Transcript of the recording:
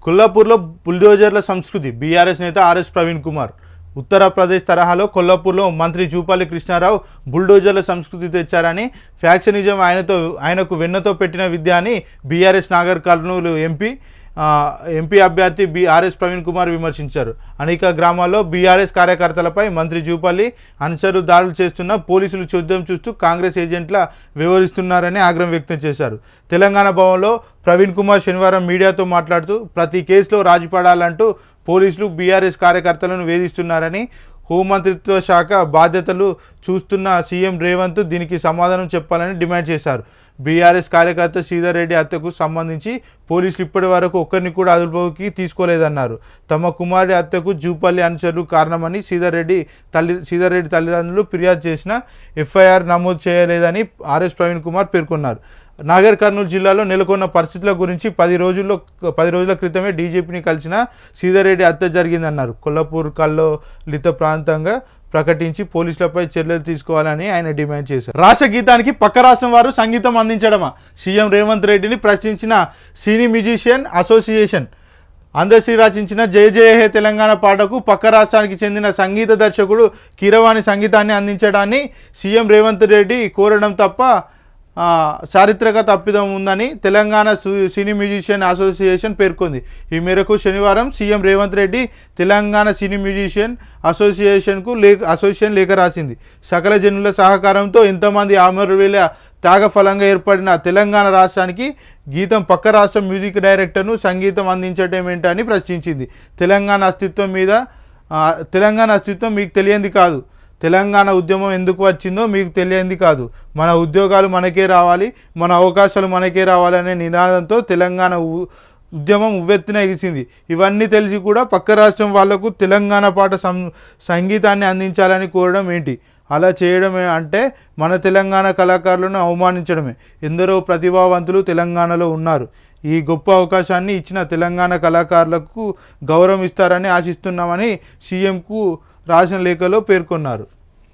కొల్లాపూర్లో బుల్డోజర్ల సంస్కృతి బీఆర్ఎస్ నేత ఆర్ఎస్ ప్రవీణ్ కుమార్. ఉత్తరప్రదేశ్ తరహాలో కొల్లాపూర్లో మంత్రి జూపల్లి కృష్ణారావు బుల్డోజర్ల సంస్కృతి తెచ్చారని, ఫ్యాక్షనిజం ఆయనకు వెన్నతో పెట్టిన విద్య అని బీఆర్ఎస్ నాగర్ కర్నూలు ఎంపీ అభ్యర్థి ఆర్ఎస్ ప్రవీణ్ కుమార్ విమర్శించారు. అనేక గ్రామాల్లో బీఆర్ఎస్ కార్యకర్తలపై మంత్రి జూపల్లి అనుచరులు దాడులు చేస్తున్న పోలీసులు చూద్దాం చూస్తూ కాంగ్రెస్ ఏజెంట్ల వ్యవహరిస్తున్నారని ఆగ్రహం వ్యక్తం చేశారు. తెలంగాణ భవన్లో ప్రవీణ్ కుమార్ శనివారం మీడియాతో మాట్లాడుతూ ప్రతి కేసులో రాజీపడాలంటూ పోలీసులు బీఆర్ఎస్ కార్యకర్తలను వేధిస్తున్నారని, హోంమంత్రిత్వ శాఖ బాధ్యతలు చూస్తున్న సీఎం రేవంత్ దీనికి సమాధానం చెప్పాలని డిమాండ్ చేశారు. బీఆర్ఎస్ కార్యకర్త శ్రీధర్ రెడ్డి హత్యకు సంబంధించి పోలీసులు ఇప్పటి వరకు ఒక్కరిని కూడా అదుపులోకి తీసుకోలేదన్నారు. తమ కుమారుడి హత్యకు జూపల్లి అనుచరులు కారణమని శ్రీధర్ రెడ్డి తల్లిదండ్రులు ఫిర్యాదు చేసిన ఎఫ్ఐఆర్ నమోదు చేయలేదని ఆర్ఎస్ ప్రవీణ్ కుమార్ పేర్కొన్నారు. నాగర్ కర్నూలు జిల్లాలో నెలకొన్న పరిస్థితుల గురించి 10 రోజుల క్రితమే డీజీపీని కలిసిన శ్రీధర్ రెడ్డి హత్య జరిగిందన్నారు. కొల్లాపూర్ కల్లోలిత ప్రాంతంగా ప్రకటించి పోలీసులపై చర్యలు తీసుకోవాలని ఆయన డిమాండ్ చేశారు. రాష్ట్ర గీతానికి పక్క రాష్ట్రం వారు సంగీతం అందించడమా? సీఎం రేవంత్ రెడ్డిని ప్రశ్నించిన సినీ మ్యూజిషియన్ అసోసియేషన్. అందశ్రీ రచించిన జయ జయ హే తెలంగాణ పాటకు పక్క రాష్ట్రానికి చెందిన సంగీత దర్శకుడు కీరవాణి సంగీతాన్ని అందించడాన్ని సీఎం రేవంత్ రెడ్డి కోరడం తప్ప చారిత్రక తప్పిదం ఉందని తెలంగాణ సినీ మ్యూజిషియన్ అసోసియేషన్ పేర్కొంది. ఈ మేరకు శనివారం సీఎం రేవంత్ రెడ్డి తెలంగాణ సినీ మ్యూజిషియన్ అసోసియేషన్కు లేఖ రాసింది. సకల జనుల సహకారంతో ఎంతమంది అమరవీరుల త్యాగఫలంగా ఏర్పడిన తెలంగాణ రాష్ట్రానికి గీతం పక్క రాష్ట్ర మ్యూజిక్ డైరెక్టర్ను సంగీతం అందించడం ఏంటని ప్రశ్నించింది. తెలంగాణ అస్తిత్వం మీకు తెలియంది కాదు, తెలంగాణ ఉద్యమం ఎందుకు వచ్చిందో మీకు తెలియంది కాదు, మన ఉద్యోగాలు మనకే రావాలి, మన అవకాశాలు మనకే రావాలనే నినాదంతో తెలంగాణ ఉద్యమం ఉవ్వెత్తున ఎగిసింది. ఇవన్నీ తెలిసి కూడా పక్క రాష్ట్రం వాళ్లకు తెలంగాణ పాట సంగీతాన్ని అందించాలని కోరడం ఏంటి? అలా చేయడమే అంటే మన తెలంగాణ కళాకారులను అవమానించడమే. ఎందరో ప్రతిభావంతులు తెలంగాణలో ఉన్నారు. ఈ గొప్ప అవకాశాన్ని ఇచ్చిన తెలంగాణ కళాకారులకు గౌరవం ఇస్తారని ఆశిస్తున్నామని సీఎంకు రాసిన లేఖలో పేర్కొన్నారు.